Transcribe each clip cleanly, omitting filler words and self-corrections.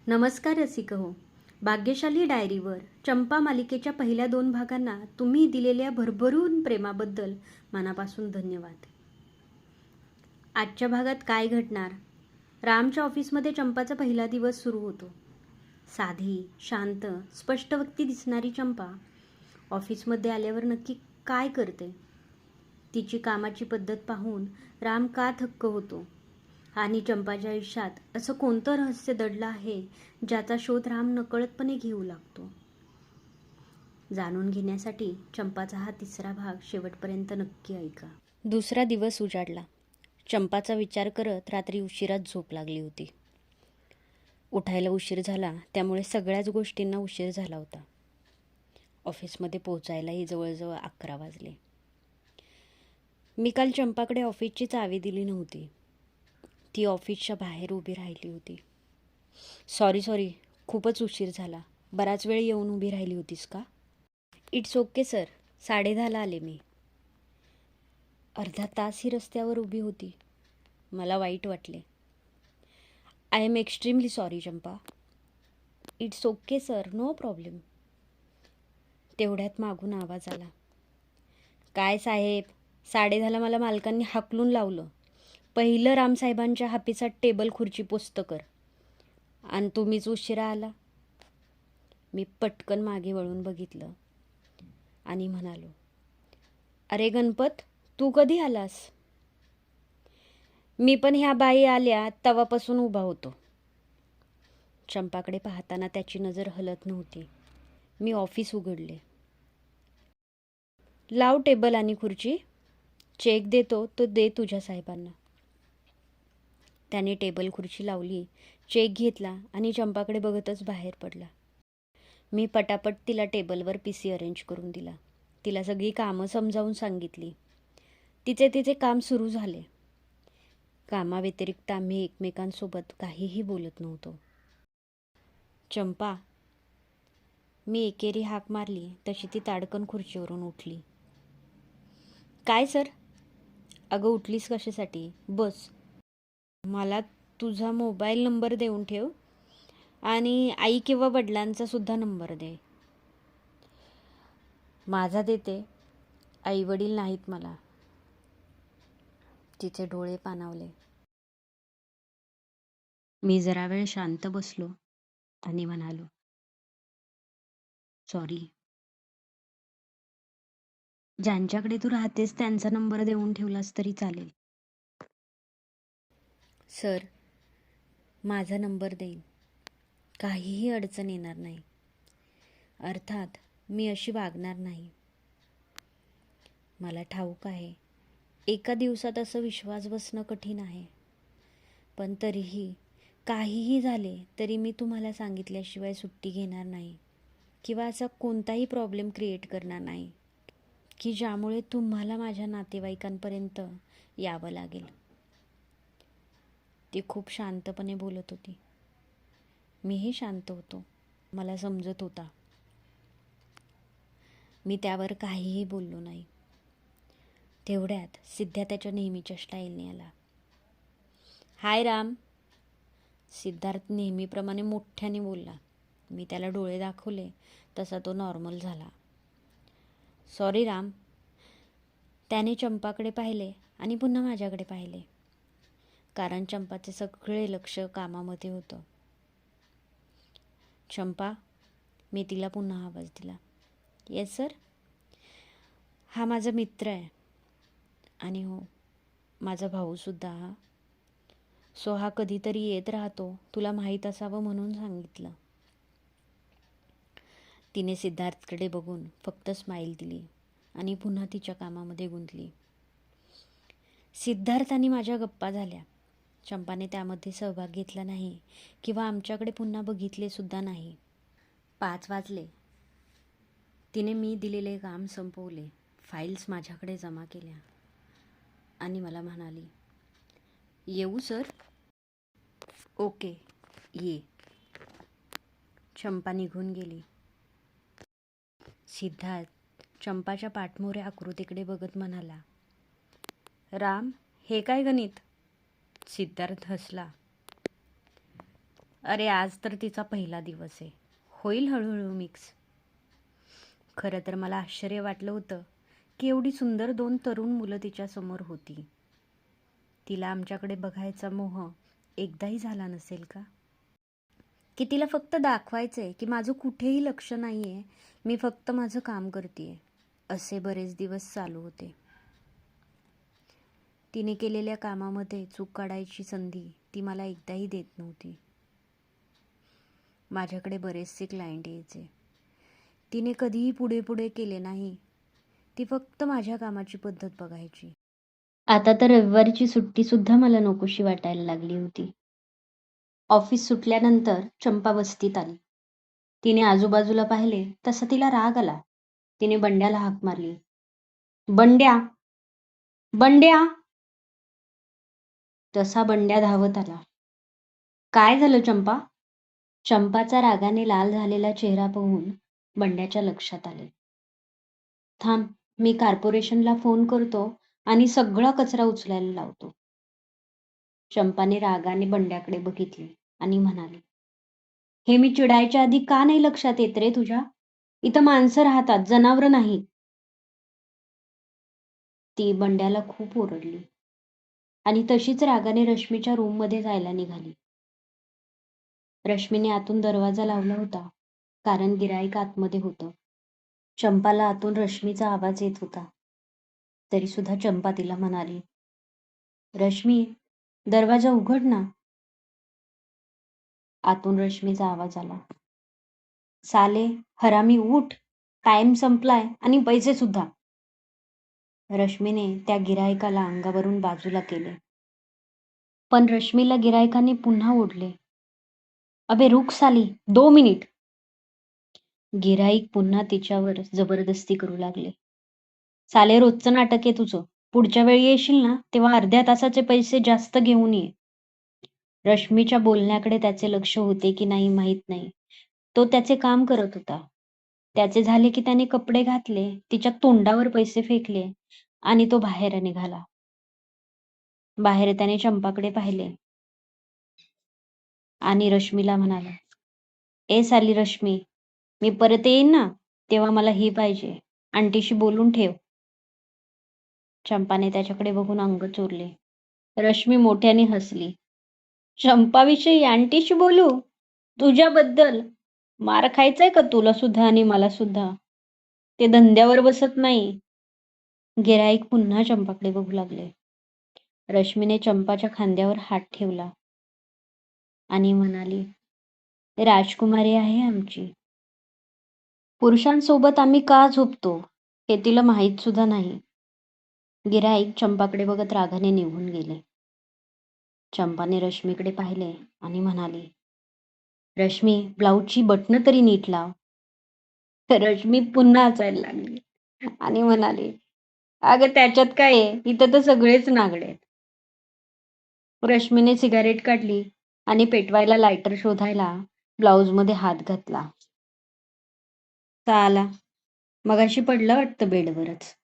नमस्कार रसिक हो. भाग्यशाली डायरीवर चंपा मालिकेच्या पहिल्या 2 भागांना तुम्ही दिलेल्या भरभरून प्रेमाबद्दल मनापासून धन्यवाद. आजच्या भागात काय घडणार? रामच्या ऑफिसमध्ये चंपाचा पहिला दिवस सुरू होतो. साधी, शांत, स्पष्ट व्यक्ती दिसणारी चंपा ऑफिसमध्ये आल्यावर नक्की काय करते? तिची कामाची पद्धत पाहून राम का थक्क होतो? आणि चंपाच्या आयुष्यात असं कोणतं रहस्य दडलं आहे ज्याचा शोध राम नकळतपणे घेऊ लागतो? जाणून घेण्यासाठी चंपाचा हा 3रा भाग शेवटपर्यंत नक्की ऐका. दुसरा दिवस उजाडला. चंपाचा विचार करत रात्री उशिराच झोप लागली होती. उठायला उशीर झाला त्यामुळे सगळ्याच गोष्टींना उशीर झाला होता. ऑफिसमध्ये पोहोचायलाही जवळजवळ 11 वाजले. मी काल चंपाकडे ऑफिसची चावी दिली नव्हती. ती ऑफिसच्या बाहेर उभी राहिली होती. सॉरी खूपच उशीर झाला. बराच वेळ येऊन उभी राहिली होतीस का? इट्स ओके सर, 10:30ला आले मी. अर्धा तास ही रस्त्यावर उभी होती. मला वाईट वाटले. I am extremely sorry Champa. It's okay sir, no problem. तेवढ्यात मागून आवाज आला. काय साहेब, 10:30ला मला मालकांनी हाकलून लावलं. पहिलं रामसाहेबांच्या हापीसात टेबल खुर्ची पोस्त कर. आणि तुम्हीच उशिरा आला. मी पटकन मागे वळून बघितलं आणि म्हणालो, अरे गणपत, तू कधी आलास? मी पण ह्या बाई आल्या तवापासून उभा होतो. चंपाकडे पाहताना त्याची नजर हलत नव्हती. मी ऑफिस उघडले. लाव टेबल आणि खुर्ची. चेक देतो तो दे तुझ्या साहेबांना. त्याने टेबल खुर्ची लावली, चेक घेतला आणि चंपाकडे बघतच बाहेर पडला. मी पटापट तिला टेबलवर PC अरेंज करून दिला. तिला सगळी कामं समजावून सांगितली. तिचे काम सुरू झाले. कामाव्यतिरिक्त आम्ही एकमेकांसोबत काहीही बोलत नव्हतो. चंपा, मी एकेरी हाक मारली तशी ती ताडकन खुर्चीवरून उठली. काय सर? अगं उठलीस कशासाठी? बस. मला तुझा मोबाईल नंबर देऊन ठेव आणि आई किंवा वडिलांचा सुद्धा नंबर दे. माझा देते. आई वडील नाहीत मला. तिचे डोळे पाणावले. मी जरा वेळ शांत बसलो आणि म्हणालो, सॉरी. ज्यांच्याकडे तू राहतेस त्यांचा नंबर देऊन ठेवलास तरी चालेल. सर, माझा नंबर देईन. काहीही अडचण येणार नाही. अर्थात मी अशी वागणार नाही. मला ठाऊक आहे, एका दिवसात असं विश्वास बसणं कठीण आहे. पण तरीही काहीही झाले तरी मी तुम्हाला सांगितल्याशिवाय सुट्टी घेणार नाही किंवा असा कोणताही प्रॉब्लेम क्रिएट करणार नाही की ज्यामुळे तुम्हाला माझ्या नातेवाईकांपर्यंत यावं लागेल. ती खूप शांतपणे बोलत होती. मीही शांत होतो. मला समजत होता. मी त्यावर काहीही बोललो नाही. तेवढ्यात सिद्ध्या त्याच्या नेहमीच्या स्टाईलने आला. हाय राम. सिद्धार्थ नेहमीप्रमाणे मोठ्याने बोलला. मी त्याला डोळे दाखवले तसा तो नॉर्मल झाला. सॉरी राम. त्याने चंपाकडे पाहिले आणि पुन्हा माझ्याकडे पाहिले, कारण चंपाचे सगळे लक्ष कामामध्ये होतं. चंपा, मी तिला पुन्हा आवाज दिला. Yes sir. हा माझा मित्र आहे आणि हो, माझा भाऊसुद्धा. हा कधीतरी येत राहतो, तुला माहीत असावं म्हणून सांगितलं. तिने सिद्धार्थकडे बघून फक्त स्माईल दिली आणि पुन्हा तिच्या कामामध्ये गुंतली. सिद्धार्थ आणि माझ्या गप्पा झाल्या. चंपाने त्यामध्ये सहभाग घेतला नाही किंवा आमच्याकडे पुन्हा बघितले सुद्धा नाही. 5 वाजले. तिने मी दिलेले काम संपवले, फाईल्स माझ्याकडे जमा केल्या आणि मला म्हणाली, येऊ सर? ओके, ये. चंपा निघून गेली. सिद्धार्थ चंपाच्या पाठमोऱ्या आकृतीकडे बघत म्हणाला, राम, हे काय गणित? सिद्धार्थ हसला. अरे आज तर तिचा पहिला दिवस आहे. होईल हळूहळू मिक्स. खरं तर मला आश्चर्य वाटलं होतं की एवढी सुंदर 2 तरुण मुलं तिच्यासमोर होती. तिला आमच्याकडे बघायचा मोह एकदाही झाला नसेल का? की तिला फक्त दाखवायचंय की माझं कुठेही लक्ष नाहीये, मी फक्त माझं काम करतेय. असे बरेच दिवस चालू होते. तिने केलेल्या कामामध्ये चूक काढायची संधी ती मला एकदाही देत नव्हती. माझ्याकडे बरेचसे क्लायंट यायचे. तिने कधीही पुढे पुढे केले नाही. ती फक्त माझ्या कामाची पद्धत बघायची. आता तर रविवारची सुट्टी सुद्धा मला नकोशी वाटायला लागली होती. ऑफिस सुटल्यानंतर चंपा वस्तीत आली. तिने आजूबाजूला पाहिले तसा तिला राग आला. तिने बंड्याला हाक मारली. बंड्या, बंड्या. तसा बंड्या धावत आला. काय झालं चंपा? चंपाचा रागाने लाल झालेला चेहरा पाहून बंड्याच्या लक्षात आले. थांब, मी कॉर्पोरेशनला फोन करतो आणि सगळा कचरा उचलायला लावतो. चंपाने रागाने बंड्याकडे बघितले आणि म्हणाली, हे मी चिडायच्या आधी का नाही लक्षात येत रे तुझ्या? इथं माणसं राहतात, जनावरं नाही. ती बंड्याला खूप ओरडली आणि तशीच रागाने रश्मीच्या रूममध्ये जायला निघाली. रश्मीने आतून दरवाजा लावला होता कारण गिराईक आतमध्ये होतं. चंपाला आतून रश्मीचा आवाज येत होता. तरी सुद्धा चंपा तिला म्हणाली, रश्मी, दरवाजा उघड ना. आतून रश्मीचा आवाज आला, साले, हरामी उठ, टाइम संपलाय आणि पैसे सुद्धा. रश्मीने त्या गिरायकाला अंगावरून बाजूला केले. पण रश्मीला गिरायकाने पुन्हा ओढले. अबे रुक साली, 2 मिनिट. गिराईक पुन्हा तिच्यावर जबरदस्ती करू लागले. साले, रोजचं नाटक आहे तुझं. पुढच्या वेळी येशील ना तेव्हा अर्ध्या तासाचे पैसे जास्त घेऊन ये. रश्मीच्या बोलण्याकडे त्याचे लक्ष होते की नाही माहीत नाही. तो त्याचे काम करत होता. त्याचे झाले की त्याने कपडे घातले, तिच्या तोंडावर पैसे फेकले आणि तो बाहेर निघाला. बाहेर त्याने चंपाकडे पाहिले आणि रश्मीला म्हणाला, ए साली रश्मी, मी परत येईन ना तेव्हा मला ही पाहिजे. आंटीशी बोलून ठेव. चंपाने त्याच्याकडे बघून अंग चोरले. रश्मी मोठ्याने हसली. चंपाविषयी आंटीशी बोलू? तुझ्याबद्दल? मार खायचाय का तुला सुद्धा आणि मला सुद्धा? ते धंद्यावर बसत नाही. गिराईक पुन्हा चंपाकडे बघू लागले. रश्मीने चंपाच्या खांद्यावर हात ठेवला आणि म्हणाली, राजकुमारी आहे आमची. पुरुषांसोबत आम्ही का झोपतो हे तिला माहीत सुद्धा नाही. गिराईक चंपाकडे बघत रागाने निघून गेले. चंपाने रश्मीकडे पाहिले आणि म्हणाली, रश्मी, ब्लाऊजची बटणं तरी नीट लाव. रश्मी पुन्हा हसायला लागली आणि म्हणाली, अगं त्याच्यात काय आहे, इथं तर सगळेच नागडे आहेत. रश्मीने सिगारेट काढली आणि पेटवायला लायटर शोधायला ब्लाऊजमध्ये हात घातला. आला, मगाशी पडला वाटतं बेडवरच.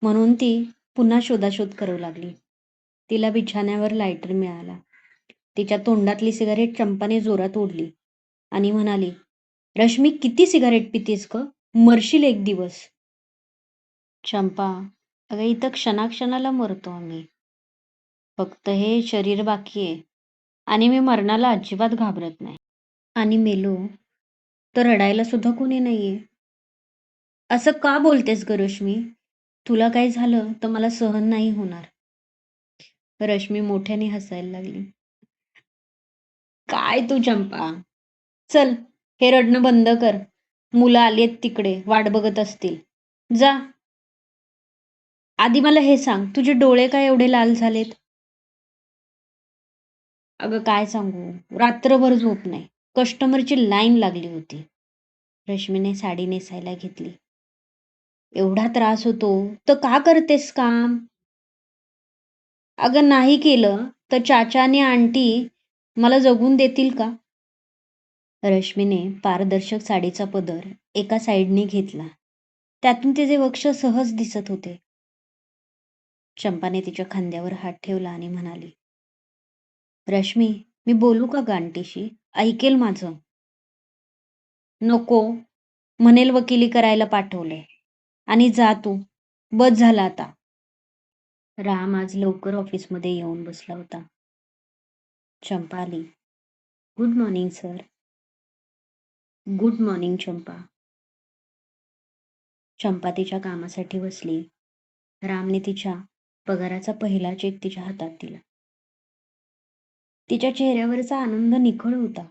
म्हणून ती पुन्हा शोधाशोध करू लागली. तिला बिछाण्यावर लायटर मिळाला. तिच्या तोंडातली सिगारेट चंपाने जोरात ओढली आणि म्हणाली, रश्मी, किती सिगारेट पितीस ग? मरशील एक दिवस. चंपा, अगं इथं क्षणाक्षणाला मरतो आम्ही. फक्त हे शरीर बाकी आहे आणि मी मरणाला अजिबात घाबरत नाही. आणि मेलो तर रडायला सुद्धा कोणी नाहीये. असं का बोलतेस ग रश्मी? तुला काय झालं तर मला सहन नाही होणार. रश्मी मोठ्याने हसायला लागली. काय तू चंपा, चल हे रडणं बंद कर. मुलं आलीत तिकडे, वाट बघत असतील. जा. आधी मला हे सांग, तुझे डोळे काय एवढे लाल झालेत? अगं काय सांगू, रात्रभर झोप नाही. कस्टमरची लाईन लागली होती. रश्मीने साडी नेसायला घेतली. एवढा त्रास होतो तर का करतेस काम? अगं नाही केलं तर चाचा आणि आंटी मला जगून देतील का? रश्मीने पारदर्शक साडीचा पदर एका साईडने घेतला. त्यातून तिचे वक्ष सहज दिसत होते. चंपाने तिच्या खांद्यावर हात ठेवला आणि म्हणाली, रश्मी, मी बोलू का ग आंटीशी? ऐकेल माझं. नको म्हणेल वकिली करायला पाठवले. आणि जा तू. बस झालं आता. राम आज लवकर ऑफिसमध्ये येऊन बसला होता. चंपा आली. Good morning sir. Good morning Champa. Champa तिच्या कामासाठी बसली. रामने तिच्या पगाराचा पहिला चेक तिच्या हातात दिला. तिच्या चेहऱ्यावरचा आनंद निखळ होता.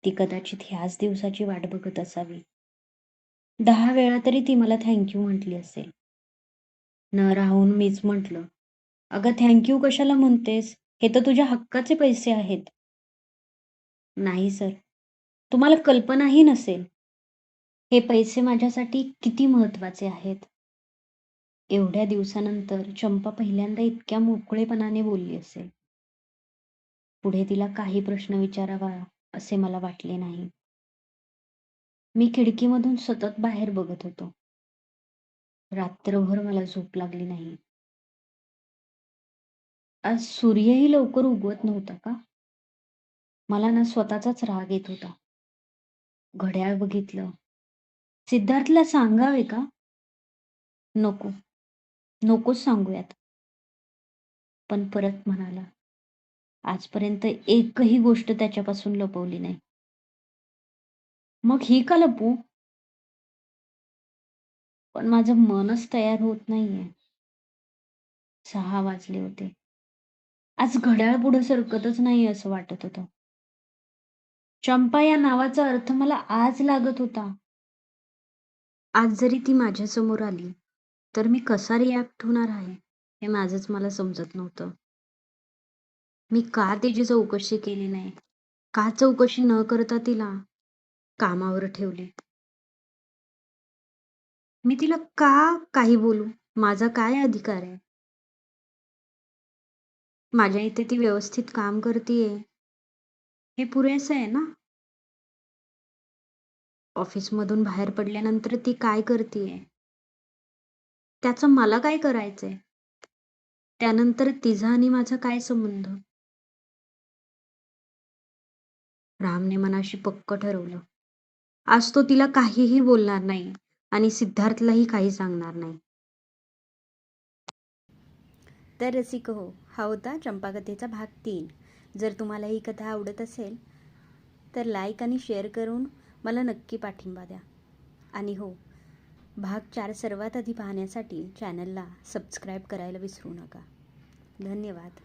ती कदाचित ह्याच दिवसाची वाट बघत असावी. 10 वेळा तरी ती मला थँक्यू म्हटली असेल. न राहून मीच म्हटलं, अगं थँक्यू कशाला म्हणतेस? हे तर तुझ्या हक्काचे पैसे आहेत. नाही सर, तुम्हाला कल्पनाही नसेल. हे पैसे माझ्यासाठी किती महत्वाचे आहेत. एवढ्या दिवसानंतर चंपा पहिल्यांदा इतक्या मोकळेपणाने बोलली असेल. पुढे तिला काही प्रश्न विचारावा असे मला वाटले नाही. मी खिडकीमधून सतत बाहेर बघत होतो. रात्रभर मला झोप लागली नाही. आज सूर्यही लवकर उगवत नव्हता का? मला ना स्वतःचाच राग येत होता. घड्याळ बघितलं. सिद्धार्थला सांगावे का? नको, नकोच सांगूयात. पण परत म्हणाला, आजपर्यंत एकही गोष्ट त्याच्यापासून लपवली नाही. मग ही का लपवू? पण माझं मनच तयार होत नाहीये. 6 वाजले होते. आज घड्याळ पुढे सरकतच नाही असं वाटत होतं. चंपा या नावाचा अर्थ मला आज लागत होता. आज जरी ती माझ्यासमोर आली, तर मी कसा रिॲक्ट होणार आहे हे माझंच मला समजत नव्हतं. मी का तिची चौकशी केली नाही? का चौकशी न करता तिला कामावर ठेवले? मी तिला का काही बोलू? माझा काय अधिकार आहे? माझ्या इथे ती व्यवस्थित काम करतीये, हे पुरेसं आहे ना? ऑफिसमधून बाहेर पडल्यानंतर ती काय करतीये? त्याचं मला काय करायचंय? त्यानंतर तिचा आणि माझा काय संबंध? रामने मनाशी पक्क ठरवलं. आज तो तिला काहीही बोलणार नाही आणि सिद्धार्थलाही काही सांगणार नाही. तर रसिक हो, हा होता चंपाकथेचा भाग 3. जर तुम्हाला ही कथा आवडत असेल तर लाईक आणि शेअर करून मला नक्की पाठिंबा द्या. आणि हो, भाग 4 सर्वात आधी पाहण्यासाठी चॅनलला सबस्क्राईब करायला विसरू नका. धन्यवाद.